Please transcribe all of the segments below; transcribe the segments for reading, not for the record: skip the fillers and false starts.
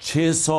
600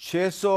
600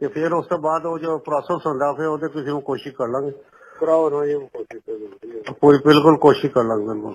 ਤੇ ਫਿਰ ਉਸ ਤੋਂ ਬਾਅਦ ਉਹ ਜੋ ਪ੍ਰੋਸੈਸ ਹੁੰਦਾ ਫਿਰ ਉਹਦੇ ਕਿਸੇ ਨੂੰ ਕੋਸ਼ਿਸ਼ ਕਰ ਲਾਂਗੇ ਕਰਾਓ ਨਾ ਇਹ ਕੋਸ਼ਿਸ਼ ਕੋਈ ਬਿਲਕੁਲ ਕੋਸ਼ਿਸ਼ ਕਰ ਲਾਂਗੇ।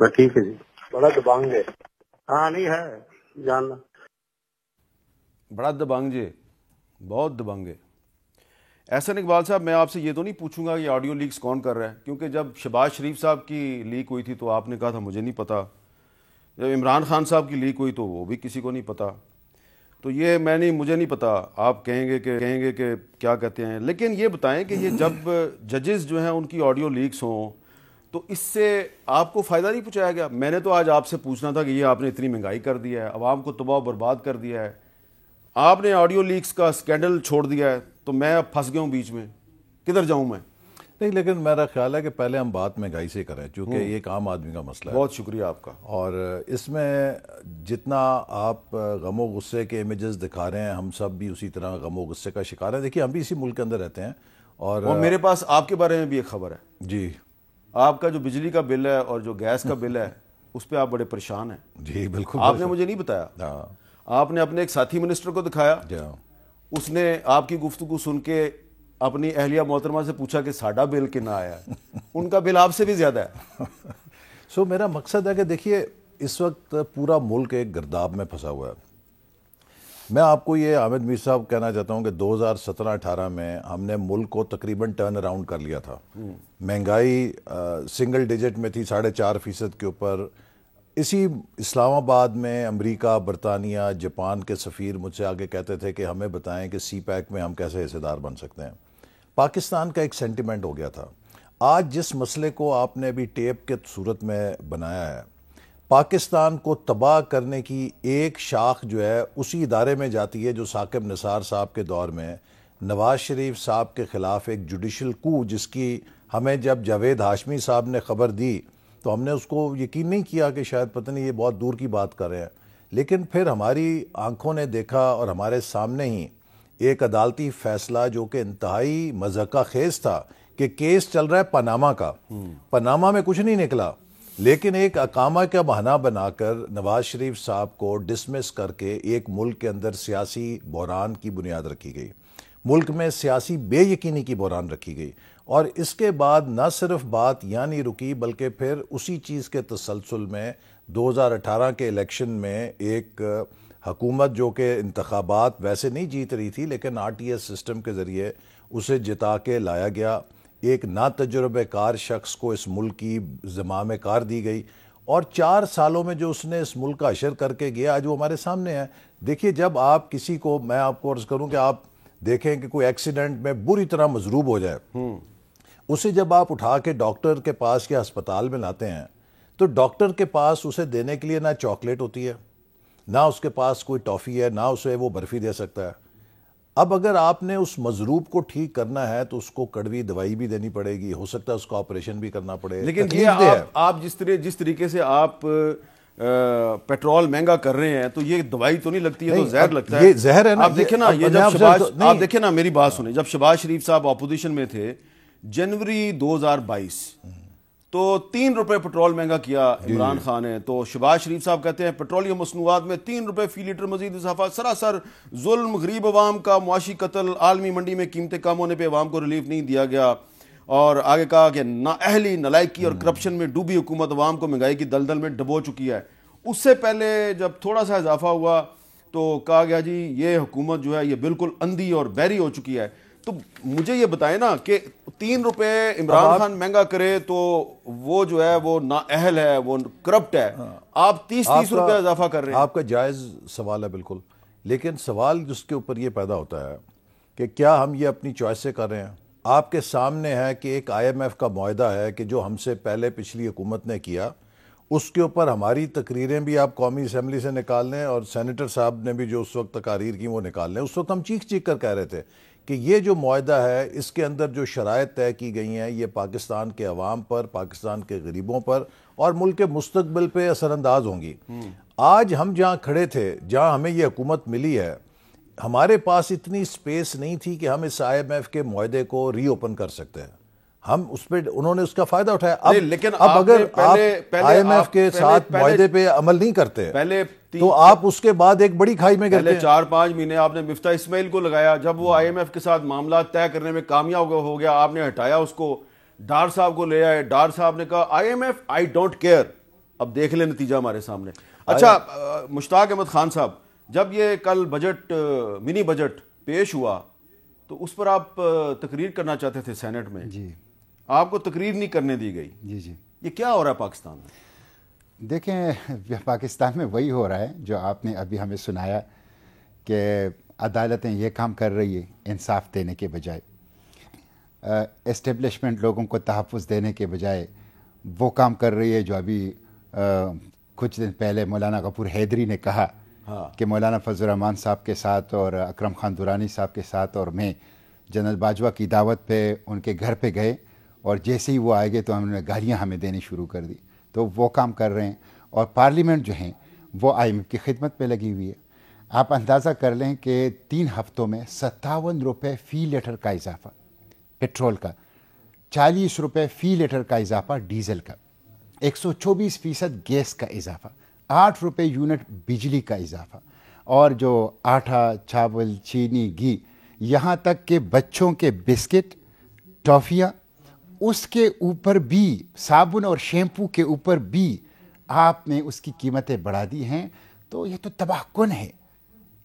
بس ٹھیک ہے جی. بڑا دبانگ ہے. ہاں نہیں ہے جاننا. بڑا دبنگ جی, بہت دبنگ ہے. احسن اقبال صاحب, میں آپ سے یہ تو نہیں پوچھوں گا کہ آڈیو لیکس کون کر رہا ہے, کیونکہ جب شہباز شریف صاحب کی لیک ہوئی تھی تو آپ نے کہا تھا مجھے نہیں پتا, جب عمران خان صاحب کی لیک ہوئی تو وہ بھی کسی کو نہیں پتا. تو یہ مجھے نہیں پتا, آپ کہیں گے کہ کیا کہتے ہیں. لیکن یہ بتائیں کہ یہ جب ججز جو ہیں ان کی آڈیو لیکس ہوں تو اس سے آپ کو فائدہ نہیں پہنچایا گیا؟ میں نے تو آج آپ سے پوچھنا تھا کہ یہ آپ نے اتنی مہنگائی کر دیا ہے, عوام کو تباہ و برباد کر دیا ہے, آپ نے آڈیو لیکس کا اسکینڈل چھوڑ دیا ہے, تو میں اب پھنس گیا ہوں بیچ میں, کدھر جاؤں میں؟ نہیں, لیکن میرا خیال ہے کہ پہلے ہم بات مہنگائی سے کریں, چونکہ یہ ایک عام آدمی کا مسئلہ ہے. بہت شکریہ آپ کا. اور اس میں جتنا آپ غم و غصے کے امیجز دکھا رہے ہیں, ہم سب بھی اسی طرح غم و غصے کا شکار ہیں. دیکھیے, ہم بھی اسی ملک کے اندر رہتے ہیں, اور میرے پاس آپ کے بارے میں بھی ایک خبر ہے. جی, آپ کا جو بجلی کا بل ہے اور جو گیس کا بل ہے اس پہ آپ بڑے پریشان ہیں. جی بالکل. آپ نے مجھے نہیں بتایا, آپ نے اپنے ایک ساتھی منسٹر کو دکھایا, اس نے آپ کی گفتگو سن کے اپنی اہلیہ محترمہ سے پوچھا کہ ساڈا بل کتنا آیا ہے, ان کا بل آپ سے بھی زیادہ ہے. سو میرا مقصد ہے کہ دیکھیے, اس وقت پورا ملک ایک گرداب میں پھنسا ہوا ہے. میں آپ کو یہ حامد میر صاحب کہنا چاہتا ہوں کہ 2017-18 میں ہم نے ملک کو تقریباً ٹرن اراؤنڈ کر لیا تھا. مہنگائی سنگل ڈیجٹ میں تھی, 4.5% کے اوپر. اسی اسلام آباد میں امریکہ, برطانیہ, جاپان کے سفیر مجھ سے آگے کہتے تھے کہ ہمیں بتائیں کہ سی پیک میں ہم کیسے حصے دار بن سکتے ہیں. پاکستان کا ایک سینٹیمنٹ ہو گیا تھا. آج جس مسئلے کو آپ نے بھی ٹیپ کے صورت میں بنایا ہے, پاکستان کو تباہ کرنے کی ایک شاخ جو ہے اسی ادارے میں جاتی ہے جو ثاقب نثار صاحب کے دور میں نواز شریف صاحب کے خلاف ایک جوڈیشل کو, جس کی ہمیں جب جاوید ہاشمی صاحب نے خبر دی تو ہم نے اس کو یقین نہیں کیا کہ شاید پتہ نہیں یہ بہت دور کی بات کر رہے ہیں. لیکن پھر ہماری آنکھوں نے دیکھا اور ہمارے سامنے ہی ایک عدالتی فیصلہ جو کہ انتہائی مضحکہ خیز تھا کہ کیس چل رہا ہے پاناما کا. پاناما میں کچھ نہیں نکلا, لیکن ایک اقامہ کا بہانہ بنا کر نواز شریف صاحب کو ڈسمس کر کے ایک ملک کے اندر سیاسی بحران کی بنیاد رکھی گئی, ملک میں سیاسی بے یقینی کی بحران رکھی گئی. اور اس کے بعد نہ صرف بات یہاں نہیں رکی, بلکہ پھر اسی چیز کے تسلسل میں 2018 کے الیکشن میں ایک حکومت جو کہ انتخابات ویسے نہیں جیت رہی تھی لیکن RTS سسٹم کے ذریعے اسے جتا کے لایا گیا, ایک ناتجربہ کار شخص کو اس ملک کی زمام کار دی گئی, اور 4 سالوں میں جو اس نے اس ملک کا اشر کر کے گیا آج وہ ہمارے سامنے ہے. دیکھیے, جب آپ کسی کو, میں آپ کو عرض کروں کہ آپ دیکھیں کہ کوئی ایکسیڈنٹ میں بری طرح مضروب ہو جائے, اسے جب آپ اٹھا کے ڈاکٹر کے پاس یا ہسپتال میں لاتے ہیں تو ڈاکٹر کے پاس اسے دینے کے لیے نہ چاکلیٹ ہوتی ہے, نہ اس کے پاس کوئی ٹافی ہے, نہ اسے وہ برفی دے سکتا ہے. اب اگر آپ نے اس مضروب کو ٹھیک کرنا ہے تو اس کو کڑوی دوائی بھی دینی پڑے گی, ہو سکتا ہے اس کا آپریشن بھی کرنا پڑے. لیکن یہ آپ جس طریقے سے آپ پیٹرول مہنگا کر رہے ہیں تو یہ دوائی تو نہیں لگتی ہے, تو زہر لگتا ہے. یہ زہر ہے نا. آپ دیکھیں نا, یہ جب آپ دیکھیں نا, میری بات سنیں, جب شہباز شریف صاحب اپوزیشن میں تھے جنوری 2022 تو 3 روپے پیٹرول مہنگا کیا عمران خان ہے, تو شہباز شریف صاحب کہتے ہیں پیٹرولیم مصنوعات میں 3 روپے فی لیٹر مزید اضافہ, سراسر ظلم, غریب عوام کا معاشی قتل, عالمی منڈی میں قیمتیں کم ہونے پہ عوام کو ریلیف نہیں دیا گیا. اور آگے کہا کہ نااہلی, نالائکی اور کرپشن میں ڈوبی حکومت عوام کو مہنگائی کی دلدل میں ڈبو چکی ہے. اس سے پہلے جب تھوڑا سا اضافہ ہوا تو کہا گیا جی یہ حکومت جو ہے یہ بالکل اندھی اور بہری ہو چکی ہے. تو مجھے یہ بتائیں نا کہ 3 روپے عمران خان مہنگا کرے تو وہ جو ہے وہ نااہل ہے, وہ کرپٹ ہے, آپ 30 روپے اضافہ کر رہے ہیں. آپ کا جائز سوال ہے بالکل, لیکن سوال جس کے اوپر یہ پیدا ہوتا ہے کہ کیا ہم یہ اپنی چوائس سے کر رہے ہیں. آپ کے سامنے ہے کہ ایک IMF کا معاہدہ ہے کہ جو ہم سے پہلے پچھلی حکومت نے کیا, اس کے اوپر ہماری تقریریں بھی آپ قومی اسمبلی سے نکال لیں اور سینیٹر صاحب نے بھی جو اس وقت تقاریر کی وہ نکال لیں. اس وقت ہم چیخ چیخ کر کہہ رہے تھے کہ یہ جو معاہدہ ہے اس کے اندر جو شرائط طے کی گئی ہیں یہ پاکستان کے عوام پر, پاکستان کے غریبوں پر اور ملک کے مستقبل پہ اثر انداز ہوں گی. آج ہم جہاں کھڑے تھے, جہاں ہمیں یہ حکومت ملی ہے, ہمارے پاس اتنی سپیس نہیں تھی کہ ہم اس IMF کے معاہدے کو ری اوپن کر سکتے ہیں. ہم اس پہ, انہوں نے اس کا فائدہ اٹھایا. لیکن اب اگر آپ IMF کے ساتھ معاہدے پہ عمل نہیں کرتے تو آپ اس کے بعد ایک بڑی کھائی میں گرتے ہیں. 4-5 مہینے آپ نے مفتاح اسماعیل کو لگایا, جب وہ IMF کے ساتھ معاملات طے کرنے میں کامیاب ہو گیا آپ نے ہٹایا اس کو, ڈار صاحب کو لے آئے, ڈار صاحب نے کہا IMF I don't care, اب دیکھ لیں نتیجہ ہمارے سامنے. اچھا مشتاق احمد خان صاحب, جب یہ کل بجٹ منی بجٹ پیش ہوا تو اس پر آپ تقریر کرنا چاہتے تھے سینٹ میں, جی آپ کو تقریر نہیں کرنے دی گئی. جی یہ کیا ہو رہا ہے پاکستان میں؟ دیکھیں پاکستان میں وہی ہو رہا ہے جو آپ نے ابھی ہمیں سنایا کہ عدالتیں یہ کام کر رہی ہے انصاف دینے کے بجائے, اسٹیبلشمنٹ لوگوں کو تحفظ دینے کے بجائے وہ کام کر رہی ہے جو ابھی کچھ دن پہلے مولانا غفور حیدری نے کہا کہ مولانا فضل الرحمان صاحب کے ساتھ اور اکرم خان درانی صاحب کے ساتھ اور میں جنرل باجوہ کی دعوت پہ ان کے گھر پہ گئے اور جیسے ہی وہ آئے گئے تو ہم نے گالیاں ہمیں دینی شروع کر دی. تو وہ کام کر رہے ہیں اور پارلیمنٹ جو ہیں وہ IMF کی خدمت پہ لگی ہوئی ہے. آپ اندازہ کر لیں کہ 3 ہفتوں میں 57 روپے فی لیٹر کا اضافہ پیٹرول کا, 40 روپے فی لیٹر کا اضافہ ڈیزل کا, 124% گیس کا اضافہ, 8 روپے یونٹ بجلی کا اضافہ, اور جو آٹا, چاول, چینی, گھی, یہاں تک کہ بچوں کے بسکٹ, ٹافیاں, اس کے اوپر بھی صابن اور شیمپو کے اوپر بھی آپ نے اس کی قیمتیں بڑھا دی ہیں. تو یہ تو تباہ کن ہے.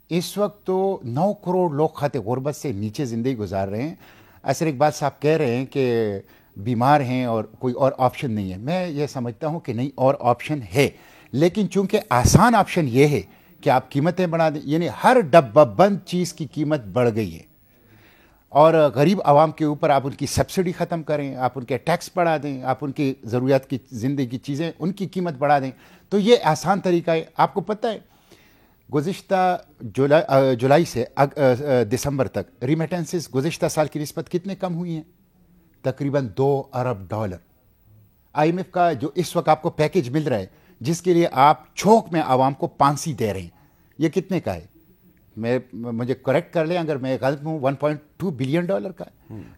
اس وقت تو 9 کروڑ لوگ خط غربت سے نیچے زندگی گزار رہے ہیں. ایسر اقبال صاحب کہہ رہے ہیں کہ بیمار ہیں اور کوئی اور آپشن نہیں ہے. میں یہ سمجھتا ہوں کہ نہیں, اور آپشن ہے, لیکن چونکہ آسان آپشن یہ ہے کہ آپ قیمتیں بڑھا دیں, یعنی ہر ڈبہ بند چیز کی قیمت بڑھ گئی ہے, اور غریب عوام کے اوپر آپ ان کی سبسڈی ختم کریں, آپ ان کے ٹیکس بڑھا دیں, آپ ان کی ضروریات کی زندگی کی چیزیں ان کی قیمت بڑھا دیں. تو یہ آسان طریقہ ہے. آپ کو پتہ ہے گزشتہ جولائی سے دسمبر تک ریمیٹنسز گزشتہ سال کی نسبت کتنے کم ہوئی ہیں؟ تقریباً $2 ارب. IMF کا جو اس وقت آپ کو پیکیج مل رہا ہے جس کے لیے آپ چھوک میں عوام کو پانسی دے رہے ہیں, یہ کتنے کا ہے؟ مجھے کریکٹ کر لیں اگر میں غلط ہوں, $1.2 بلین کا.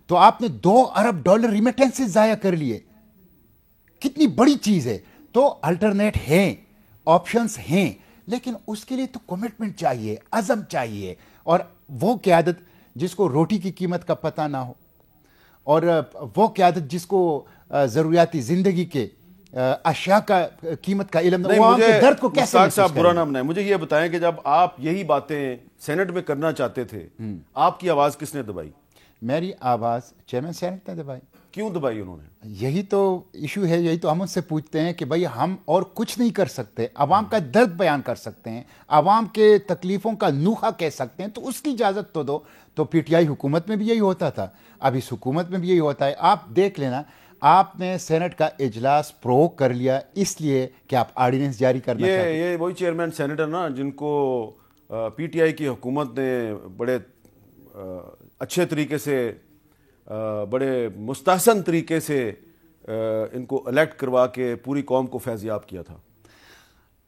تو آپ نے $2 ارب ریمیٹنسز ضائع کر لیے. کتنی بڑی چیز ہے. تو الٹرنیٹ ہیں, آپشنز ہیں, لیکن اس کے لیے تو کمٹمنٹ چاہیے, عزم چاہیے, اور وہ قیادت جس کو روٹی کی قیمت کا پتہ نہ ہو, اور وہ قیادت جس کو ضروریاتی زندگی کے اشیاء کا قیمت کا علم نہ ہو. مجھے درد کو کیسے مشتاق صاحب برا نہ بنائیں, مجھے یہ بتائیں کہ جب آپ یہی باتیں سینٹ میں کرنا چاہتے تھے, آپ کی آواز کس نے دبائی؟ میری آواز چیئرمین سینٹ نے دبائی. کیوں دبائی انہوں نے؟ یہی تو ایشو ہے. یہی تو ہم ان سے پوچھتے ہیں کہ بھائی ہم اور کچھ نہیں کر سکتے, عوام کا درد بیان کر سکتے ہیں, عوام کے تکلیفوں کا نوحہ کہہ سکتے ہیں, تو اس کی اجازت تو دو. تو PTI حکومت میں بھی یہی ہوتا تھا, اب اس حکومت میں بھی یہی ہوتا ہے. آپ دیکھ لینا, آپ نے سینٹ کا اجلاس پرووک کر لیا اس لیے کہ آپ آرڈیننس جاری کرنا چاہتے ہیں. یہ وہی چیئرمین سینیٹر نا جن کو PTI کی حکومت نے بڑے اچھے طریقے سے, بڑے مستحسن طریقے سے ان کو الیکٹ کروا کے پوری قوم کو فیضیاب کیا تھا.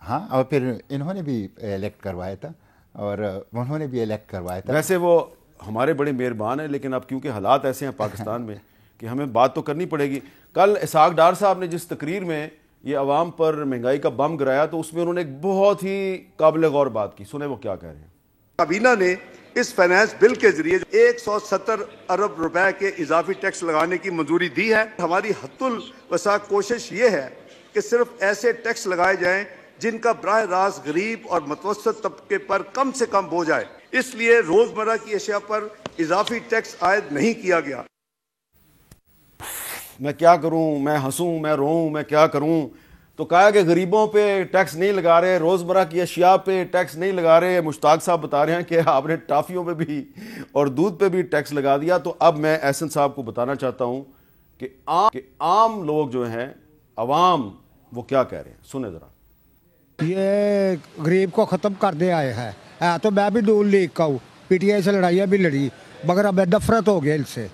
ہاں, اور پھر انہوں نے بھی الیکٹ کروایا تھا, اور انہوں نے بھی الیکٹ کروایا تھا. ویسے وہ ہمارے بڑے مہربان ہیں, لیکن اب کیونکہ حالات ایسے ہیں پاکستان میں کہ ہمیں بات تو کرنی پڑے گی. کل اسحاق ڈار صاحب نے جس تقریر میں یہ عوام پر مہنگائی کا بم گرایا, تو اس میں انہوں نے ایک بہت ہی قابل غور بات کی. سنیں وہ کیا کہہ رہے ہیں. کابینہ نے اس فائنانس بل کے ذریعے 170 ارب روپے کے اضافی ٹیکس لگانے کی منظوری دی ہے. ہماری حد الوسع کوشش یہ ہے کہ صرف ایسے ٹیکس لگائے جائیں جن کا براہ راست غریب اور متوسط طبقے پر کم سے کم بوجھ آئے. اس لیے روزمرہ کی اشیاء پر اضافی ٹیکس عائد نہیں کیا گیا. میں کیا کروں, میں ہنسوں, میں روؤں, میں کیا کروں؟ تو کہا کہ غریبوں پہ ٹیکس نہیں لگا رہے, روزمرہ کی اشیاء پہ ٹیکس نہیں لگا رہے. مشتاق صاحب بتا رہے ہیں کہ آپ نے ٹافیوں پہ بھی اور دودھ پہ بھی ٹیکس لگا دیا. تو اب میں احسن صاحب کو بتانا چاہتا ہوں کہ عام لوگ جو ہیں, عوام, وہ کیا کہہ رہے ہیں. سنیں ذرا. یہ غریب کو ختم کر دے آئے ہیں. تو میں بھی نون لیگ کا ہوں, PTI سے لڑائیاں بھی لڑی, مگر اب نفرت ہو گیا ان سے.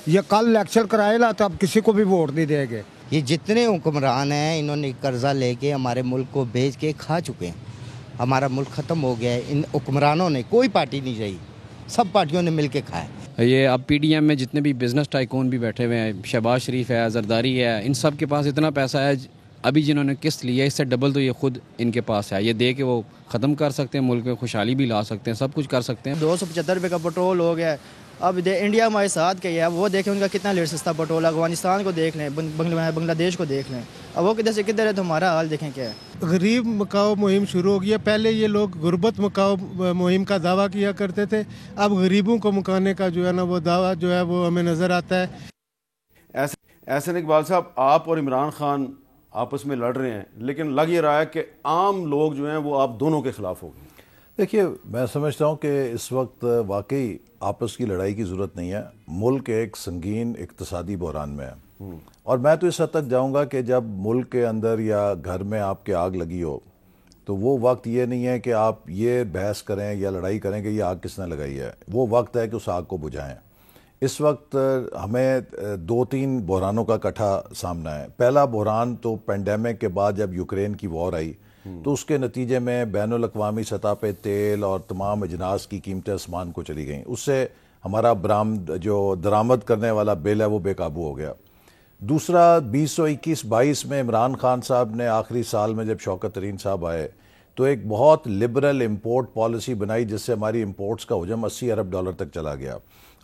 یہ کل لیکچر کرائے نا تو اب کسی کو بھی ووٹ نہیں دیں گے. یہ جتنے حکمران ہیں انہوں نے قرضہ لے کے ہمارے ملک کو بیچ کے کھا چکے ہیں. ہمارا ملک ختم ہو گیا ہے. ان حکمرانوں نے, کوئی پارٹی نہیں رہی, سب پارٹیوں نے مل کے کھایا. یہ اب PDM میں جتنے بھی بزنس ٹائکون بھی بیٹھے ہوئے ہیں, شہباز شریف ہے, زرداری ہے, ان سب کے پاس اتنا پیسہ ہے. ابھی جنہوں نے قسط لی ہے اس سے ڈبل تو یہ خود ان کے پاس ہے. یہ دے کے وہ ختم کر سکتے ہیں, ملک میں خوشحالی بھی لا سکتے ہیں, سب کچھ کر سکتے ہیں. 275 روپے کا پٹرول ہو گیا, اب انڈیا ہمارے ساتھ گئی ہے, وہ دیکھیں ان کا کتنا لیٹ سستا پیٹرول, افغانستان کو دیکھ لیں, بنگلہ دیش کو دیکھ لیں, اب وہ کدھر سے کدھر ہے, تو ہمارا حال دیکھیں کیا ہے. غریب مکاؤ مہم شروع ہو گئی ہے. پہلے یہ لوگ غربت مکاؤ مہم کا دعویٰ کیا کرتے تھے, اب غریبوں کو مکانے کا جو ہے نا وہ دعویٰ جو ہے وہ ہمیں نظر آتا ہے. احسن اقبال صاحب, آپ اور عمران خان آپس میں لڑ رہے ہیں, لیکن لگ یہ رہا ہے کہ عام لوگ جو ہیں وہ آپ دونوں کے خلاف ہو گئے. دیکھیے میں سمجھتا ہوں کہ اس وقت واقعی آپس کی لڑائی کی ضرورت نہیں ہے. ملک ایک سنگین اقتصادی بحران میں ہے, اور میں تو اس حد تک جاؤں گا کہ جب ملک کے اندر یا گھر میں آپ کے آگ لگی ہو تو وہ وقت یہ نہیں ہے کہ آپ یہ بحث کریں یا لڑائی کریں کہ یہ آگ کس نے لگائی ہے. وہ وقت ہے کہ اس آگ کو بجھائیں. اس وقت ہمیں 2-3 بحرانوں کا اکٹھا سامنا ہے. پہلا بحران تو پینڈیمک کے بعد جب یوکرین کی وار آئی تو اس کے نتیجے میں بین الاقوامی سطح پہ تیل اور تمام اجناس کی قیمتیں آسمان کو چلی گئیں. اس سے ہمارا جو درآمد کرنے والا بل ہے وہ بے قابو ہو گیا. دوسرا 2021-22 میں عمران خان صاحب نے آخری سال میں جب شوکت ترین صاحب آئے تو ایک بہت لبرل امپورٹ پالیسی بنائی جس سے ہماری امپورٹس کا حجم $80 ارب تک چلا گیا,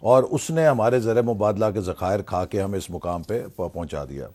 اور اس نے ہمارے زر مبادلہ کے ذخائر کھا کے ہمیں اس مقام پہ پہنچا دیا.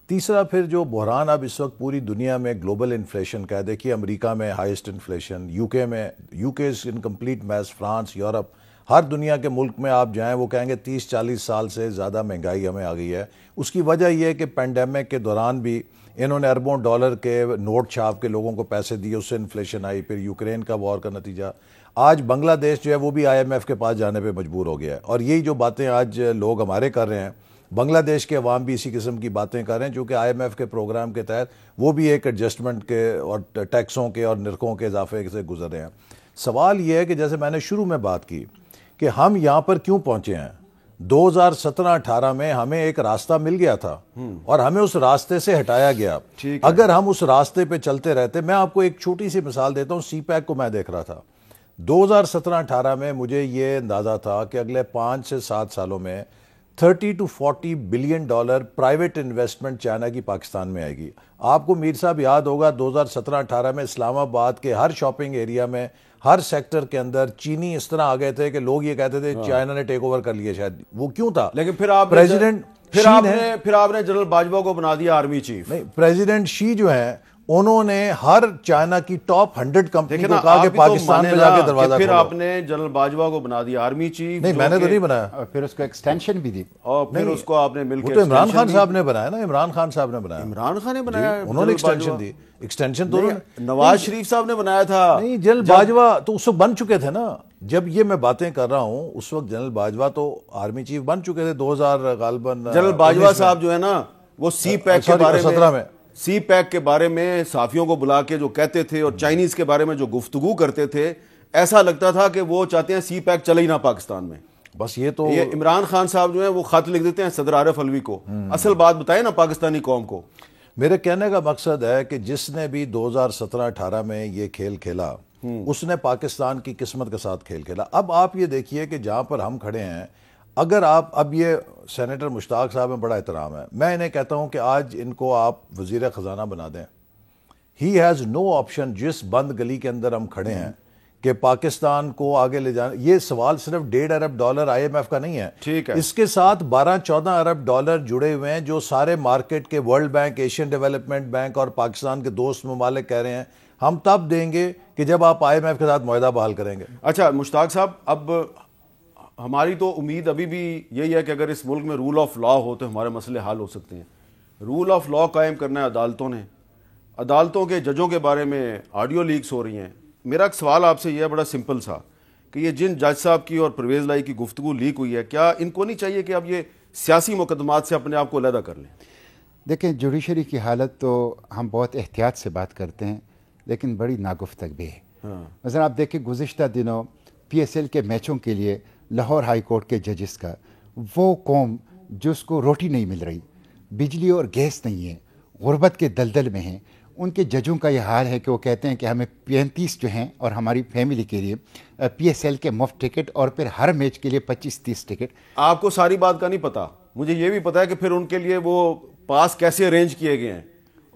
تیسرا پھر جو بحران اب اس وقت پوری دنیا میں گلوبل انفلیشن کا ہے. دیکھیے امریکہ میں highest inflation, UK is in complete mess, France, Europe, ہر دنیا کے ملک میں آپ جائیں وہ کہیں گے 30-40 سال سے زیادہ مہنگائی ہمیں آ گئی ہے. اس کی وجہ یہ ہے کہ پینڈیمک کے دوران بھی انہوں نے اربوں ڈالر کے نوٹ چھاپ کے لوگوں کو پیسے دیے, اس سے انفلیشن آئی. پھر یوکرین کا وار کا نتیجہ, آج بنگلہ دیش جو ہے وہ بھی IMF کے پاس جانے پہ مجبور ہو گیا ہے. اور یہی جو باتیں آج لوگ ہمارے کر رہے ہیں, بنگلہ دیش کے عوام بھی اسی قسم کی باتیں کر رہے ہیں, چونکہ IMF کے پروگرام کے تحت وہ بھی ایک ایڈجسٹمنٹ کے اور ٹیکسوں کے اور نرخوں کے اضافے سے گزر رہے ہیں. سوال یہ ہے کہ جیسے میں نے شروع میں بات کی کہ ہم یہاں پر کیوں پہنچے ہیں. 2017-18 میں ہمیں ایک راستہ مل گیا تھا اور ہمیں اس راستے سے ہٹایا گیا. اگر ہم اس راستے پہ چلتے رہتے, میں آپ کو ایک چھوٹی سی مثال دیتا ہوں. سی پیک کو میں دیکھ رہا تھا 2017-18 میں, مجھے یہ اندازہ تھا کہ اگلے 5 سے 7 سالوں میں $30-40 بلین پرائیویٹ انویسٹمنٹ چائنا کی پاکستان میں آئے گی. آپ کو میر صاحب یاد ہوگا 2017-18 میں اسلام آباد کے ہر شاپنگ ایریا میں, ہر سیکٹر کے اندر چینی اس طرح آ گئے تھے کہ لوگ یہ کہتے تھے چائنا نے ٹیک اوور کر لیا. شاید وہ کیوں تھا, لیکن پھر آپ پریزیڈنٹ پھر آپ نے جنرل باجوہ کو بنا دیا آرمی چیف. نہیں, پریزیڈنٹ شی جو ہیں انہوں نے ہر چائنا کی ٹاپ 100 کمپنی کو کہا کہ پاکستان میں جا کے دروازہ کھولو. پھر آپ نے جنرل باجوہ کو بنا دیا آرمی چیف. نہیں, میں نے تو نہیں بنایا, پھر اس کو ایکسٹینشن بھی دی, اور پھر اس کو آپ نے مل کے, وہ تو عمران خان صاحب نے بنایا نا. عمران خان صاحب نے بنایا, عمران خان نے بنایا, انہوں نے ایکسٹینشن دی. ایکسٹینشن تو نواز شریف صاحب نے بنایا تھا. نہیں, جنرل باجوہ تو اس وقت بن چکے تھے نا. جب یہ میں باتیں کر رہا ہوں اس وقت جنرل باجوہ تو آرمی چیف بن چکے تھے 2000 غالباً. جنرل باجوہ صاحب جو ہے نا وہ سی پیک کے بارے میں, سی پیک کے بارے میں صحافیوں کو بلا کے جو کہتے تھے اور چائنیز کے بارے میں جو گفتگو کرتے تھے, ایسا لگتا تھا کہ وہ چاہتے ہیں سی پیک چلے ہی نہ پاکستان میں. بس یہ تو عمران خان صاحب جو ہیں وہ خط لکھ دیتے ہیں صدر عارف علوی کو, اصل بات بتائیں نا پاکستانی قوم کو. میرے کہنے کا مقصد ہے کہ جس نے بھی 2017-18 میں یہ کھیل کھیلا اس نے پاکستان کی قسمت کے ساتھ کھیل کھیلا. اب آپ یہ دیکھیے کہ جہاں پر ہم کھڑے ہیں, اگر آپ, اب یہ سینیٹر مشتاق صاحب میں بڑا احترام ہے, میں انہیں کہتا ہوں کہ آج ان کو آپ وزیر خزانہ بنا دیں. He has no option. جس بند گلی کے اندر ہم کھڑے ہیں کہ پاکستان کو آگے لے جانا, یہ سوال صرف $1.5 ارب IMF کا نہیں ہے. ٹھیک ہے, اس کے ساتھ $12-14 ارب جڑے ہوئے ہیں جو سارے مارکیٹ کے, world bank, Asian development bank اور پاکستان کے دوست ممالک کہہ رہے ہیں ہم تب دیں گے کہ جب آپ IMF کے ساتھ معاہدہ بحال کریں گے. اچھا مشتاق صاحب, اب ہماری تو امید ابھی بھی یہی ہے کہ اگر اس ملک میں رول آف لا ہو تو ہمارے مسئلے حل ہو سکتے ہیں. رول آف لا قائم کرنا ہے عدالتوں نے. عدالتوں کے ججوں کے بارے میں آڈیو لیکس ہو رہی ہیں. میرا ایک سوال آپ سے یہ ہے بڑا سمپل سا, کہ یہ جن جج صاحب کی اور پرویز لائی کی گفتگو لیک ہوئی ہے, کیا ان کو نہیں چاہیے کہ اب یہ سیاسی مقدمات سے اپنے آپ کو علیحدہ کر لیں؟ دیکھیں, جوڈیشری کی حالت تو ہم بہت احتیاط سے بات کرتے ہیں لیکن بڑی ناگفتگ بھی ہے. مثلا آپ دیکھیں گزشتہ دنوں PSL کے میچوں کے لیے لاہور ہائی کورٹ کے ججز کا, وہ قوم جس کو روٹی نہیں مل رہی, بجلی اور گیس نہیں ہے, غربت کے دلدل میں ہیں, ان کے ججوں کا یہ حال ہے کہ وہ کہتے ہیں کہ ہمیں 35 جو ہیں اور ہماری فیملی کے لیے PSL کے مفت ٹکٹ اور پھر ہر میچ کے لیے 25-30 ٹکٹ. آپ کو ساری بات کا نہیں پتا, مجھے یہ بھی پتا ہے کہ پھر ان کے لیے وہ پاس کیسے ارینج کیے گئے ہیں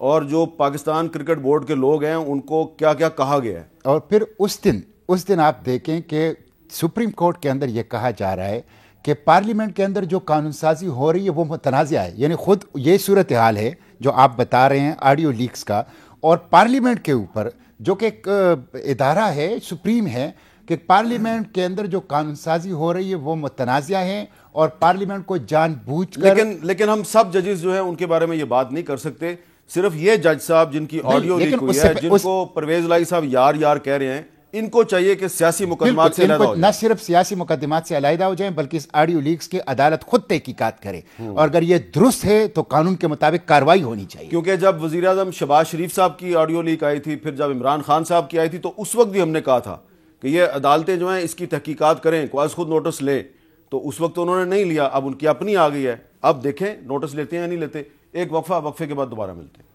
اور جو پاکستان کرکٹ بورڈ کے لوگ ہیں ان کو کیا کیا کہا گیا ہے. اور پھر اس دن آپ دیکھیں کہ سپریم کورٹ کے اندر یہ کہا جا رہا ہے کہ پارلیمنٹ کے اندر جو قانون سازی ہو رہی ہے وہ متنازع ہے. یعنی خود یہ صورتحال ہے جو آپ بتا رہے ہیں آڈیو لیکس کا, اور پارلیمنٹ کے اوپر جو کہ ایک ادارہ ہے سپریم ہے, کہ پارلیمنٹ کے اندر جو قانون سازی ہو رہی ہے وہ متنازع ہے, اور پارلیمنٹ کو جان بوجھ کر لیکن ہم سب ججز جو ہیں ان کے بارے میں یہ بات نہیں کر سکتے. صرف یہ جج صاحب جن کی آڈیو لیک ہوئی ہے, جن کو پرویز الہی صاحب یار یار کہہ رہے ہیں, ان کو چاہیے کہ سیاسی مقدمات سے علیحدہ ہو جائیں. نہ صرف سیاسی مقدمات سے علیحدہ ہو جائیں بلکہ اس آڈیو لیکس کی عدالت خود تحقیقات کرے, اور اگر یہ درست ہے تو قانون کے مطابق کارروائی ہونی چاہیے. کیونکہ جب وزیر اعظم شہباز شریف صاحب کی آڈیو لیک آئی تھی, پھر جب عمران خان صاحب کی آئی تھی, تو اس وقت بھی ہم نے کہا تھا کہ یہ عدالتیں جو ہیں اس کی تحقیقات کریں, کوئی خود نوٹس لیں. تو اس وقت انہوں نے نہیں لیا, اب ان کی اپنی آ گئی ہے. اب دیکھیں نوٹس لیتے ہیں یا نہیں لیتے. ایک وقفے کے بعد دوبارہ ملتے ہیں.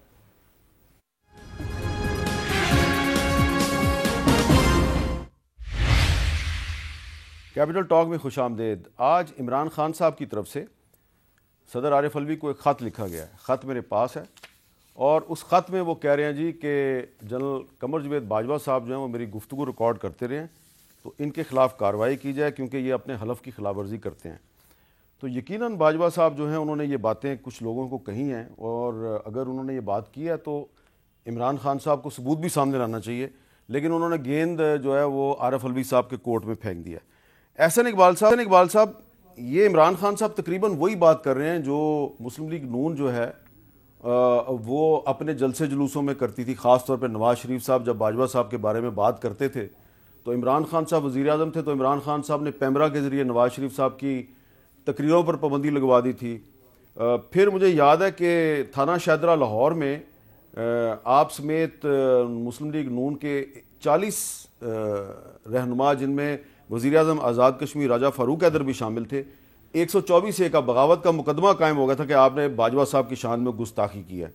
کیپٹل ٹاک میں خوش آمدید. آج عمران خان صاحب کی طرف سے صدر عارف الوی کو ایک خط لکھا گیا ہے. خط میرے پاس ہے, اور اس خط میں وہ کہہ رہے ہیں جی کہ جنرل قمر جاوید باجوہ صاحب جو ہیں وہ میری گفتگو ریکارڈ کرتے رہے ہیں, تو ان کے خلاف کارروائی کی جائے کیونکہ یہ اپنے حلف کی خلاف ورزی کرتے ہیں. تو یقیناً باجوہ صاحب جو ہیں انہوں نے یہ باتیں کچھ لوگوں کو کہی ہیں, اور اگر انہوں نے یہ بات کی ہے تو عمران خان صاحب کو ثبوت بھی سامنے لانا چاہیے, لیکن انہوں نے گیند جو ہے وہ عارف الوی صاحب کے کورٹ میں پھینک دیا. احسن اقبال صاحب, یہ عمران خان صاحب تقریباً وہی بات کر رہے ہیں جو مسلم لیگ نون جو ہے وہ اپنے جلسے جلوسوں میں کرتی تھی. خاص طور پہ نواز شریف صاحب جب باجوہ صاحب کے بارے میں بات کرتے تھے تو عمران خان صاحب وزیر اعظم تھے, تو عمران خان صاحب نے پیمرا کے ذریعے نواز شریف صاحب کی تقریروں پر پابندی لگوا دی تھی. پھر مجھے یاد ہے کہ تھانہ شاہدرہ لاہور میں آپ سمیت مسلم لیگ نون کے 40 رہنما, جن میں وزیر اعظم آزاد کشمیر راجہ فاروق حیدر بھی شامل تھے, 124 کا بغاوت کا مقدمہ قائم ہو گیا تھا کہ آپ نے باجوہ صاحب کی شان میں گستاخی کی ہے.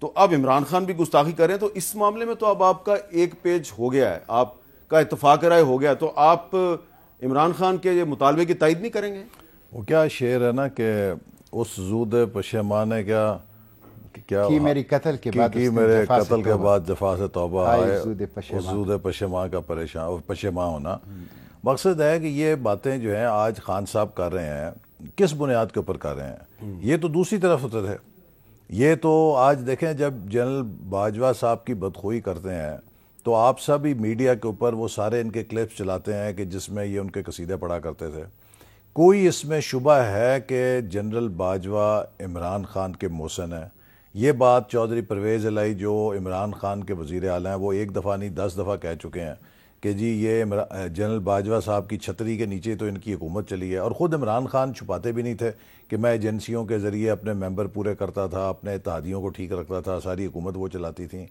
تو اب عمران خان بھی گستاخی کر رہے ہیں, تو اس معاملے میں تو اب آپ کا ایک پیج ہو گیا ہے, آپ کا اتفاق رائے ہو گیا, تو آپ عمران خان کے یہ مطالبے کی تائید نہیں کریں گے؟ وہ کیا شعر ہے نا کہ اس زود پشیمان ہے کیا کی میری قتل کے بعد میرے قتل کے بعد جفا سے توبہ آئے, اس زود پشیمان کا پشیمان ہونا. مقصد ہے کہ یہ باتیں جو ہیں آج خان صاحب کر رہے ہیں, کس بنیاد کے اوپر کر رہے ہیں؟ یہ تو دوسری طرف ہوتے تھے. یہ تو آج دیکھیں جب جنرل باجوہ صاحب کی بدخوئی کرتے ہیں تو آپ سب ہی میڈیا کے اوپر وہ سارے ان کے کلپس چلاتے ہیں کہ جس میں یہ ان کے قصیدے پڑھا کرتے تھے. کوئی اس میں شبہ ہے کہ جنرل باجوہ عمران خان کے محسن ہیں؟ یہ بات چودھری پرویز الہی جو عمران خان کے وزیر اعلیٰ ہیں وہ ایک دفعہ نہیں 10 دفعہ کہہ چکے ہیں کہ جی یہ جنرل باجوہ صاحب کی چھتری کے نیچے تو ان کی حکومت چلی ہے. اور خود عمران خان چھپاتے بھی نہیں تھے کہ میں ایجنسیوں کے ذریعے اپنے ممبر پورے کرتا تھا, اپنے اتحادیوں کو ٹھیک رکھتا تھا, ساری حکومت وہ چلاتی تھیں.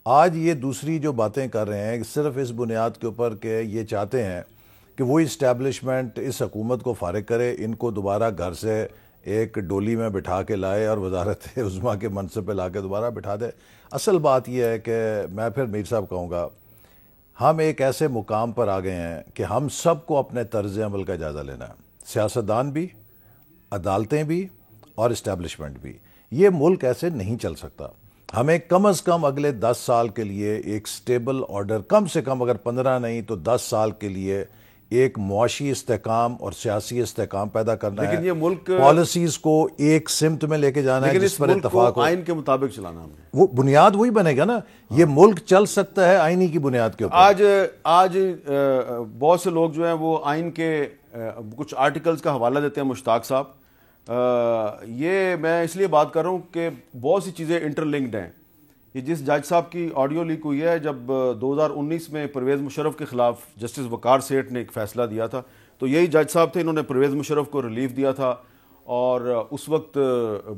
آج یہ دوسری جو باتیں کر رہے ہیں صرف اس بنیاد کے اوپر کہ یہ چاہتے ہیں کہ وہی اسٹیبلشمنٹ اس حکومت کو فارغ کرے, ان کو دوبارہ گھر سے ایک ڈولی میں بٹھا کے لائے اور وزارت عظمیٰ کے منصب پہ لا کے دوبارہ بٹھا دے. اصل بات یہ ہے کہ میں پھر میر صاحب کہوں گا, ہم ایک ایسے مقام پر آ گئے ہیں کہ ہم سب کو اپنے طرز عمل کا جائزہ لینا ہے, سیاستدان بھی, عدالتیں بھی, اور اسٹیبلشمنٹ بھی. یہ ملک ایسے نہیں چل سکتا. ہمیں کم از کم اگلے 10 سال کے لیے ایک سٹیبل آرڈر, کم سے کم اگر 15 نہیں تو 10 سال کے لیے ایک معاشی استحکام اور سیاسی استحکام پیدا کرنا ہے. لیکن یہ ملک پالیسیز کو ایک سمت میں لے کے جانا ہے جس پر اتفاق ہو. آئین کے مطابق چلانا ہم نے, وہ بنیاد وہی بنے گا نا. یہ ملک چل سکتا ہے آئینی کی بنیاد کے اوپر. آج بہت سے لوگ جو ہیں وہ آئین کے کچھ آرٹیکلز کا حوالہ دیتے ہیں. مشتاق صاحب, یہ میں اس لیے بات کر رہا ہوں کہ بہت سی چیزیں انٹر لنکڈ ہیں. یہ جس جج صاحب کی آڈیو لیک ہوئی ہے, جب 2019 میں پرویز مشرف کے خلاف جسٹس وقار سیٹھ نے ایک فیصلہ دیا تھا, تو یہی جج صاحب تھے, انہوں نے پرویز مشرف کو ریلیف دیا تھا. اور اس وقت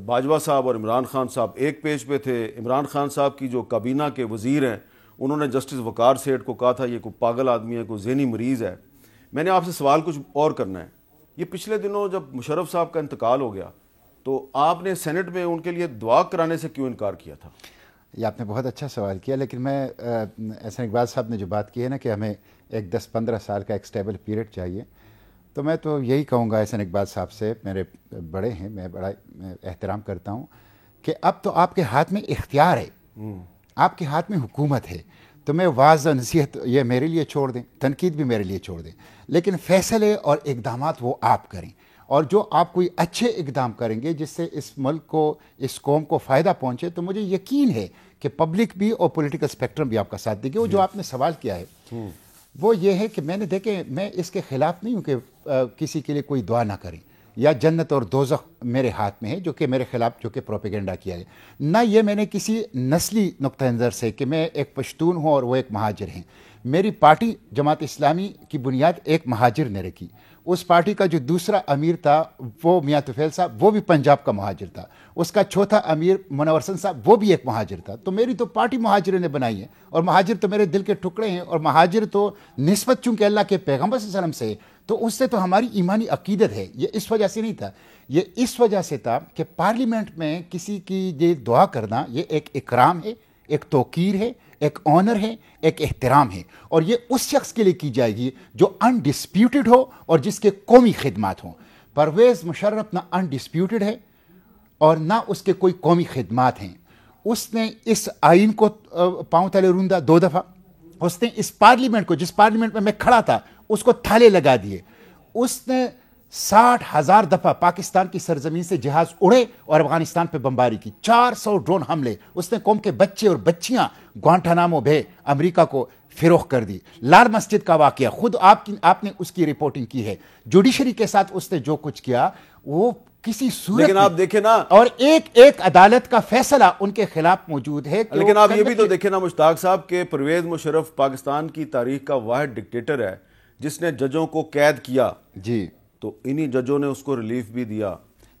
باجوہ صاحب اور عمران خان صاحب ایک پیج پہ تھے. عمران خان صاحب کی جو کابینہ کے وزیر ہیں انہوں نے جسٹس وقار سیٹھ کو کہا تھا یہ کوئی پاگل آدمی ہے, کوئی ذہنی مریض ہے. میں نے آپ سے سوال کچھ اور کرنا ہے. یہ پچھلے دنوں جب مشرف صاحب کا انتقال ہو گیا تو آپ نے سینٹ میں ان کے لیے دعا کرانے سے کیوں انکار کیا تھا؟ یہ آپ نے بہت اچھا سوال کیا, لیکن میں احسن اقبال صاحب نے جو بات کی ہے نا کہ ہمیں ایک 10-15 سال کا ایک سٹیبل پیریڈ چاہیے, تو میں تو یہی کہوں گا احسن اقبال صاحب سے, میرے بڑے ہیں, میں بڑا احترام کرتا ہوں, کہ اب تو آپ کے ہاتھ میں اختیار ہے, آپ کے ہاتھ میں حکومت ہے, تو میں واعظ و نصیحت یہ میرے لیے چھوڑ دیں, تنقید بھی میرے لیے چھوڑ دیں, لیکن فیصلے اور اقدامات وہ آپ کریں. اور جو آپ کوئی اچھے اقدام کریں گے جس سے اس ملک کو اس قوم کو فائدہ پہنچے تو مجھے یقین ہے کہ پبلک بھی اور پولیٹیکل اسپیکٹرم بھی آپ کا ساتھ دے گی. وہ جو آپ نے سوال کیا ہے وہ یہ ہے کہ میں نے دیکھے میں اس کے خلاف نہیں ہوں کہ کسی کے لیے کوئی دعا نہ کریں یا جنت اور دوزخ میرے ہاتھ میں ہے جو کہ میرے خلاف جو کہ پروپیگنڈا کیا ہے. نہ یہ میں نے کسی نسلی نقطہ نظر سے کہ میں ایک پشتون ہوں اور وہ ایک مہاجر ہیں. میری پارٹی جماعت اسلامی کی بنیاد ایک مہاجر نے رکھی. اس پارٹی کا جو دوسرا امیر تھا وہ میاں طفیل صاحب وہ بھی پنجاب کا مہاجر تھا. اس کا چوتھا امیر منور حسن صاحب وہ بھی ایک مہاجر تھا. تو میری تو پارٹی مہاجروں نے بنائی ہے اور مہاجر تو میرے دل کے ٹکڑے ہیں. اور مہاجر تو نسبت چونکہ اللہ کے پیغمبر صلی اللہ علیہ وسلم سے تو اس سے تو ہماری ایمانی عقیدت ہے. یہ اس وجہ سے نہیں تھا, یہ اس وجہ سے تھا کہ پارلیمنٹ میں کسی کی یہ دعا کرنا یہ ایک اکرام ہے, ایک توقیر ہے, ایک آنر ہے, ایک احترام ہے. اور یہ اس شخص کے لیے کی جائے گی جو انڈسپیوٹڈ ہو اور جس کے قومی خدمات ہوں. پرویز مشرف نہ انڈسپیوٹڈ ہے اور نہ اس کے کوئی قومی خدمات ہیں. اس نے اس آئین کو پاؤں تلے روندا 2 دفعہ. اس نے اس پارلیمنٹ کو, جس پارلیمنٹ میں کھڑا تھا, اس کو تھالے لگا دیے. اس نے 60,000 دفعہ پاکستان کی سرزمین سے جہاز اڑے اور افغانستان پہ بمباری کی. 400 ڈرون حملے. اس نے قوم کے بچے اور بچیاں گوانٹانامو بے امریکہ کو فروخت کر دی. لال مسجد کا واقعہ خود آپ نے اس کی رپورٹنگ کی ہے. جوڈیشری کے ساتھ اس نے جو کچھ کیا وہ کسی صورت لیکن آپ دیکھیں نا, اور ایک عدالت کا فیصلہ ان کے خلاف موجود ہے. لیکن آپ یہ بھی تو دیکھیں نا مشتاق صاحب کہ پرویز مشرف پاکستان کی تاریخ کا واحد ڈکٹیٹر ہے جس نے ججوں کو قید کیا. جی, تو انہی ججوں نے اس کو ریلیف بھی دیا.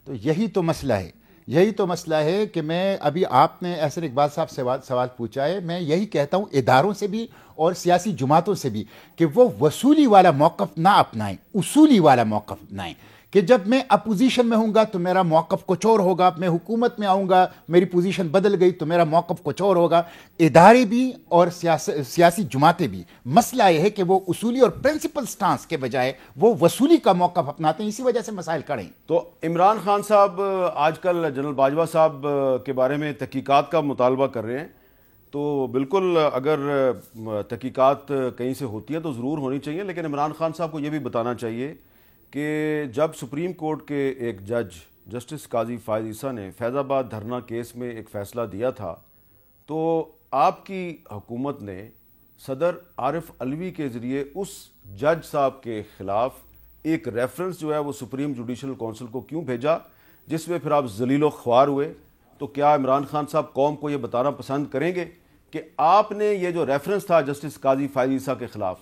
تو یہی تو مسئلہ ہے, یہی تو مسئلہ ہے کہ میں ابھی آپ نے احسن اقبال صاحب سے سوال پوچھا ہے. میں یہی کہتا ہوں اداروں سے بھی اور سیاسی جماعتوں سے بھی کہ وہ وصولی والا موقف نہ اپنائیں, اصولی والا موقف اپنائیں. کہ جب میں اپوزیشن میں ہوں گا تو میرا موقف کچھ اور ہوگا, میں حکومت میں آؤں گا میری پوزیشن بدل گئی تو میرا موقف کچھ اور ہوگا. ادارے بھی اور سیاسی جماعتیں بھی مسئلہ یہ ہے کہ وہ اصولی اور پرنسپل سٹانس کے بجائے وہ وصولی کا موقف اپناتے ہیں. اسی وجہ سے مسائل کھڑے ہیں. تو عمران خان صاحب آج کل جنرل باجوہ صاحب کے بارے میں تحقیقات کا مطالبہ کر رہے ہیں. تو بالکل اگر تحقیقات کہیں سے ہوتی ہے تو ضرور ہونی چاہیے, لیکن عمران خان صاحب کو یہ بھی بتانا چاہیے کہ جب سپریم کورٹ کے ایک جج جسٹس قاضی فائز عیسیٰ نے فیض آباد دھرنا کیس میں ایک فیصلہ دیا تھا تو آپ کی حکومت نے صدر عارف علوی کے ذریعے اس جج صاحب کے خلاف ایک ریفرنس جو ہے وہ سپریم جوڈیشل کونسل کو کیوں بھیجا, جس میں پھر آپ ذلیل و خوار ہوئے. تو کیا عمران خان صاحب قوم کو یہ بتانا پسند کریں گے کہ آپ نے یہ جو ریفرنس تھا جسٹس قاضی فائز عیسیٰ کے خلاف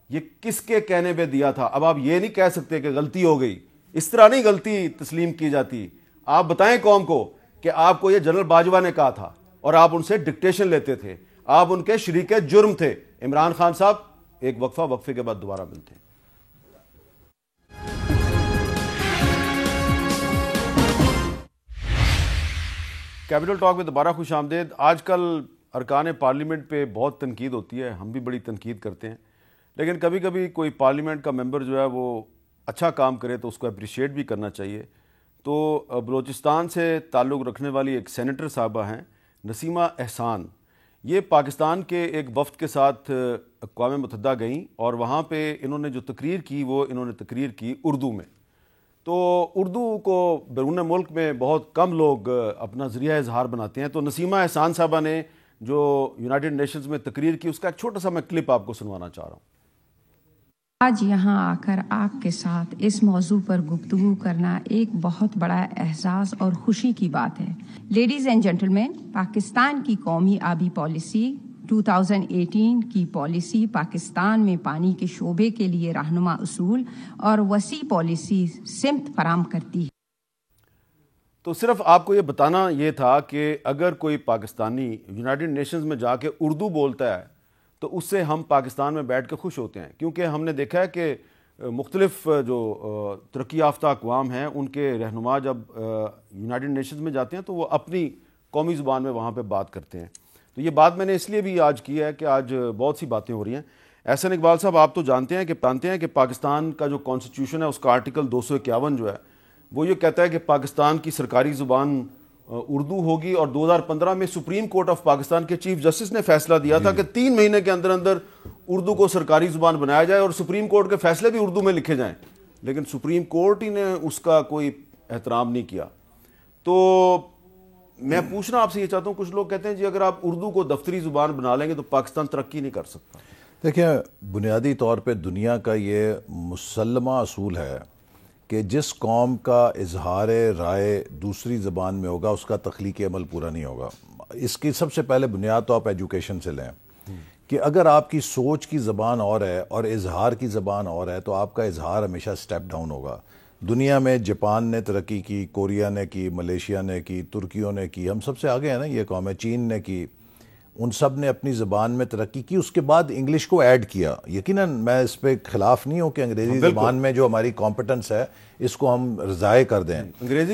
یہ کس کے کہنے پہ دیا تھا؟ اب آپ یہ نہیں کہہ سکتے کہ غلطی ہو گئی, اس طرح نہیں غلطی تسلیم کی جاتی. آپ بتائیں قوم کو کہ آپ کو یہ جنرل باجوہ نے کہا تھا اور آپ ان سے ڈکٹیشن لیتے تھے, آپ ان کے شریک جرم تھے. عمران خان صاحب ایک وقفے کے بعد دوبارہ ملتے ہیں. کیپٹل ٹاک میں دوبارہ خوش آمدید. آج کل ارکان پارلیمنٹ پہ بہت تنقید ہوتی ہے, ہم بھی بڑی تنقید کرتے ہیں, لیکن کبھی کبھی کوئی پارلیمنٹ کا ممبر جو ہے وہ اچھا کام کرے تو اس کو اپریشیٹ بھی کرنا چاہیے. تو بلوچستان سے تعلق رکھنے والی ایک سینیٹر صاحبہ ہیں نسیمہ احسان, یہ پاکستان کے ایک وفد کے ساتھ اقوام متحدہ گئیں اور وہاں پہ انہوں نے جو تقریر کی وہ انہوں نے تقریر کی اردو میں. تو اردو کو بیرون ملک میں بہت کم لوگ اپنا ذریعہ اظہار بناتے ہیں. تو نسیمہ احسان صاحبہ نے جو یونائٹڈ نیشنز میں تقریر کی اس کا ایک چھوٹا سا میں کلپ آپ کو سنوانا چاہ رہا ہوں. آج یہاں آ کر آپ کے ساتھ اس موضوع پر گفتگو کرنا ایک بہت بڑا احساس اور خوشی کی بات ہے. لیڈیز اینڈ جینٹلمین, پاکستان کی قومی آبی پالیسی 2018 کی پالیسی پاکستان میں پانی کے شعبے کے لیے رہنما اصول اور وسیع پالیسی سمت فراہم کرتی ہے. تو صرف آپ کو یہ بتانا یہ تھا کہ اگر کوئی پاکستانی یونائٹڈ نیشنز میں جا کے اردو بولتا ہے تو اس سے ہم پاکستان میں بیٹھ کے خوش ہوتے ہیں, کیونکہ ہم نے دیکھا ہے کہ مختلف جو ترقی یافتہ اقوام ہیں ان کے رہنما جب یونائٹڈ نیشنز میں جاتے ہیں تو وہ اپنی قومی زبان میں وہاں پہ بات کرتے ہیں. تو یہ بات میں نے اس لیے بھی آج کی ہے کہ آج بہت سی باتیں ہو رہی ہیں. احسن اقبال صاحب, آپ تو جانتے ہیں کہ پاکستان کا جو کانسٹیٹیوشن ہے اس کا آرٹیکل 251 جو ہے وہ یہ کہتا ہے کہ پاکستان کی سرکاری زبان اردو ہوگی, اور 2015 میں سپریم کورٹ آف پاکستان کے چیف جسٹس نے فیصلہ دیا تھا کہ 3 مہینے کے اندر اردو کو سرکاری زبان بنایا جائے اور سپریم کورٹ کے فیصلے بھی اردو میں لکھے جائیں. لیکن سپریم کورٹ ہی نے اس کا کوئی احترام نہیں کیا. تو میں پوچھنا آپ سے یہ چاہتا ہوں, کچھ لوگ کہتے ہیں جی اگر آپ اردو کو دفتری زبان بنا لیں گے تو پاکستان ترقی نہیں کر سکتا. دیکھیں, بنیادی طور پہ دنیا کا یہ مسلمہ اصول ہے کہ جس قوم کا اظہار رائے دوسری زبان میں ہوگا اس کا تخلیقی عمل پورا نہیں ہوگا. اس کی سب سے پہلے بنیاد تو آپ ایجوکیشن سے لیں کہ اگر آپ کی سوچ کی زبان اور ہے اور اظہار کی زبان اور ہے تو آپ کا اظہار ہمیشہ سٹیپ ڈاؤن ہوگا. دنیا میں جاپان نے ترقی کی, کوریا نے کی, ملیشیا نے کی, ترکیوں نے کی, ہم سب سے آگے ہیں نا یہ قوم ہے, چین نے کی, ان سب نے اپنی زبان میں ترقی کی. اس کے بعد انگلش کو ایڈ کیا. یقیناً میں اس پہ خلاف نہیں ہوں کہ انگریزی زبان میں جو ہماری کمپٹنس ہے اس کو ہم رضائع کر دیں.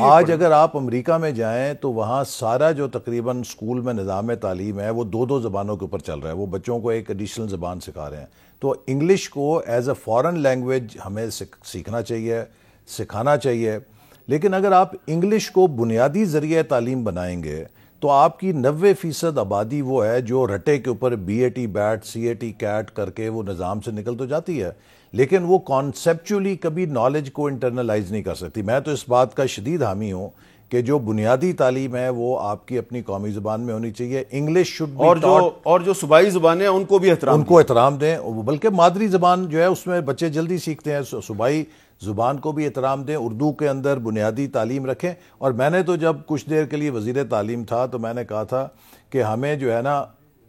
آج اگر آپ امریکہ میں جائیں تو وہاں سارا جو تقریباً اسکول میں نظام تعلیم ہے وہ 2 زبانوں کے اوپر چل رہا ہے. وہ بچوں کو ایک ایڈیشنل زبان سکھا رہے ہیں. تو انگلش کو ایز اے فارن لینگویج ہمیں سیکھنا چاہیے, سکھانا چاہیے. لیکن اگر آپ انگلش کو بنیادی ذریعہ تعلیم بنائیں گے تو آپ کی 90% آبادی وہ ہے جو رٹے کے اوپر BAT بیٹ CAT کیٹ کر کے وہ نظام سے نکل تو جاتی ہے, لیکن وہ کانسیپچولی کبھی نالج کو انٹرنلائز نہیں کر سکتی. میں تو اس بات کا شدید حامی ہوں کہ جو بنیادی تعلیم ہے وہ آپ کی اپنی قومی زبان میں ہونی چاہیے. انگلش شوڈ بی اور جو صوبائی زبانیں ہیں ان کو بھی احترام دیں. بلکہ مادری زبان جو ہے اس میں بچے جلدی سیکھتے ہیں. صوبائی زبان کو بھی احترام دیں, اردو کے اندر بنیادی تعلیم رکھیں. اور میں نے تو جب کچھ دیر کے لیے وزیر تعلیم تھا تو میں نے کہا تھا کہ ہمیں جو ہے نا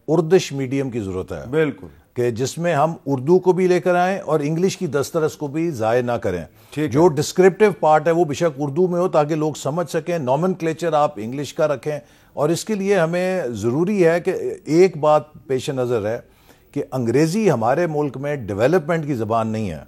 اردش میڈیم کی ضرورت ہے, بالکل, کہ جس میں ہم اردو کو بھی لے کر آئیں اور انگلش کی دسترس کو بھی ضائع نہ کریں. جو ڈسکرپٹیو پارٹ ہے وہ بے شک اردو میں ہو تاکہ لوگ سمجھ سکیں, نومنکلیچر آپ انگلش کا رکھیں. اور اس کے لیے ہمیں ضروری ہے کہ ایک بات پیش نظر ہے کہ انگریزی ہمارے ملک میں ڈیولپمنٹ کی زبان نہیں ہے.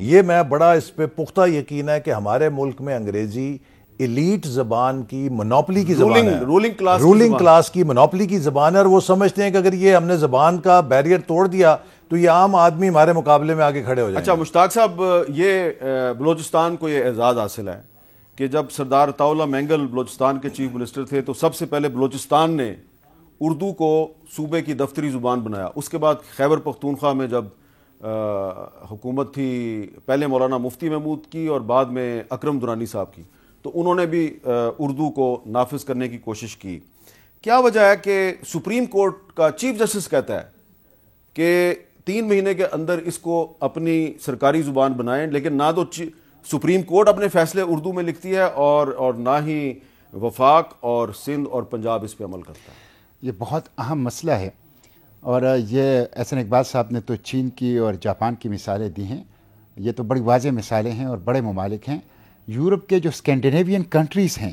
یہ میں بڑا اس پہ پختہ یقین ہے کہ ہمارے ملک میں انگریزی ایلیٹ زبان کی منوپلی کی زبان ہے, رولنگ کلاس کی منوپلی کی زبان ہے. اور وہ سمجھتے ہیں کہ اگر یہ ہم نے زبان کا بیریئر توڑ دیا تو یہ عام آدمی ہمارے مقابلے میں آگے کھڑے ہو جائیں. اچھا مشتاق صاحب, یہ بلوچستان کو یہ اعزاز حاصل ہے کہ جب سردار عطا اللہ مینگل بلوچستان کے چیف منسٹر تھے تو سب سے پہلے بلوچستان نے اردو کو صوبے کی دفتری زبان بنایا. اس کے بعد خیبر پختونخوا میں جب حکومت تھی پہلے مولانا مفتی محمود کی اور بعد میں اکرم درانی صاحب کی, تو انہوں نے بھی اردو کو نافذ کرنے کی کوشش کی. کیا وجہ ہے کہ سپریم کورٹ کا چیف جسٹس کہتا ہے کہ 3 مہینے کے اندر اس کو اپنی سرکاری زبان بنائیں, لیکن نہ تو سپریم کورٹ اپنے فیصلے اردو میں لکھتی ہے اور نہ ہی وفاق اور سندھ اور پنجاب اس پہ عمل کرتا ہے. یہ بہت اہم مسئلہ ہے. اور یہ احسن اقبال صاحب نے تو چین کی اور جاپان کی مثالیں دی ہیں. یہ تو بڑی واضح مثالیں ہیں اور بڑے ممالک ہیں. یورپ کے جو اسکینڈینیوین کنٹریز ہیں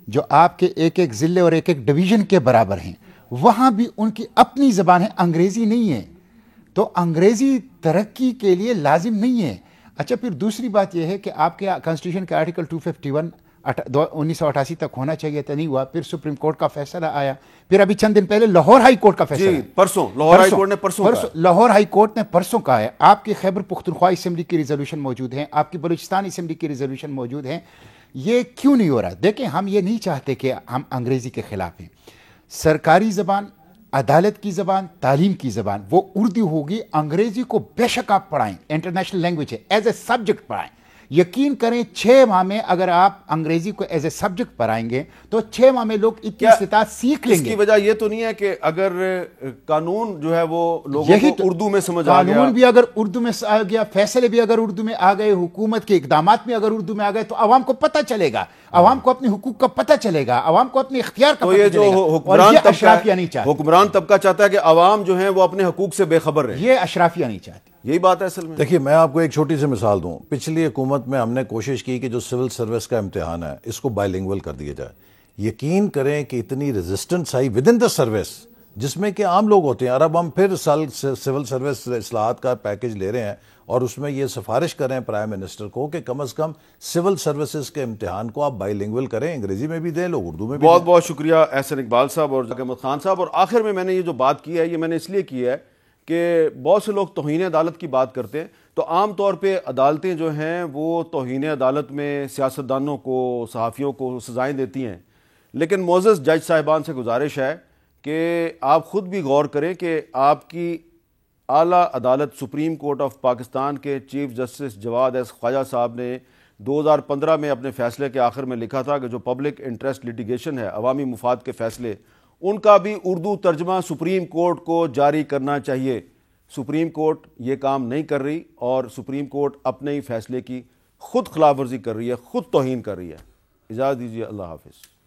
جو آپ کے ایک ایک ضلع اور ایک ایک ڈویژن کے برابر ہیں, وہاں بھی ان کی اپنی زبان ہے, انگریزی نہیں ہے. تو انگریزی ترقی کے لیے لازم نہیں ہے. اچھا, پھر دوسری بات یہ ہے کہ آپ کے کانسٹیٹیوشن کا آرٹیکل 251 1988 تک ہونا چاہیے تھا, نہیں ہوا. پھر سپریم کورٹ کا فیصلہ آیا, پھر ابھی چند دن پہلے لاہور ہائی کورٹ کا فیصلہ, لاہور ہائی کورٹ نے پرسوں کہا ہے. آپ کی خیبر پختونخوا اسمبلی کی ریزولوشن موجود ہیں, آپ کی بلوچستان اسمبلی کی ریزولوشن موجود ہیں. یہ کیوں نہیں ہو رہا؟ دیکھیں, ہم یہ نہیں چاہتے کہ ہم انگریزی کے خلاف ہیں. سرکاری زبان, عدالت کی زبان, تعلیم کی زبان وہ اردو ہوگی. انگریزی کو بے شک آپ پڑھائیں, انٹرنیشنل لینگویج ہے, ایز اے سبجیکٹ پڑھائیں. یقین کریں 6 ماہ میں اگر آپ انگریزی کو ایز اے سبجیکٹ پڑھائیں گے تو 6 ماہ میں لوگ اتنی استطاعت سیکھ لیں گے. اس کی وجہ یہ تو نہیں ہے کہ اگر قانون جو ہے وہ لوگوں کو اردو میں سمجھ آ گیا, قانون بھی اگر اردو میں آ گیا, فیصلے بھی اگر اردو میں آ گئے, حکومت کے اقدامات میں اگر اردو میں آ گئے تو عوام کو پتہ چلے گا, عوام کو اپنے حقوق کا پتہ چلے گا, عوام کو اپنے اختیار کا پتہ چلے گا. اور یہ اشرافیہ نہیں چاہتے. حکمران طبقہ چاہتا ہے کہ عوام جو ہیں وہ اپنے حقوق سے بے خبر رہے. یہ اشرافیہ نہیں چاہتے. یہی بات ہے اصل میں. دیکھیے, میں آپ کو ایک چھوٹی سی مثال دوں. پچھلی حکومت میں ہم نے کوشش کی کہ جو سول سروس کا امتحان ہے اس کو بائی لنگول کر دیا جائے. یقین کریں کہ اتنی resistance I with in the service, جس میں کہ عام لوگ ہوتے ہیں. اور اب ہم پھر سول سروس اصلاحات کا پیکج لے رہے ہیں اور اس میں یہ سفارش کریں پرائم منسٹر کو کہ کم از کم سول سروسز کے امتحان کو آپ بائی لنگول کریں, انگریزی میں بھی دیں, لوگ اردو میں بھی دیں. بہت بہت شکریہ احسن اقبال صاحب اور احمد خان صاحب. اور آخر میں نے یہ جو بات کی ہے یہ میں نے اس لیے کی ہے کہ بہت سے لوگ توہین عدالت کی بات کرتے ہیں, تو عام طور پہ عدالتیں جو ہیں وہ توہین عدالت میں سیاستدانوں کو, صحافیوں کو سزائیں دیتی ہیں. لیکن معزز جج صاحبان سے گزارش ہے کہ آپ خود بھی غور کریں کہ آپ کی اعلیٰ عدالت سپریم کورٹ آف پاکستان کے چیف جسٹس جواد ایس خواجہ صاحب نے 2015 میں اپنے فیصلے کے آخر میں لکھا تھا کہ جو پبلک انٹرسٹ لیٹیگیشن ہے، عوامی مفاد کے فیصلے، ان کا بھی اردو ترجمہ سپریم کورٹ کو جاری کرنا چاہیے۔ سپریم کورٹ یہ کام نہیں کر رہی اور سپریم کورٹ اپنے ہی فیصلے کی خود خلاف ورزی کر رہی ہے، خود توہین کر رہی ہے۔ اجازت دیجیے، اللہ حافظ۔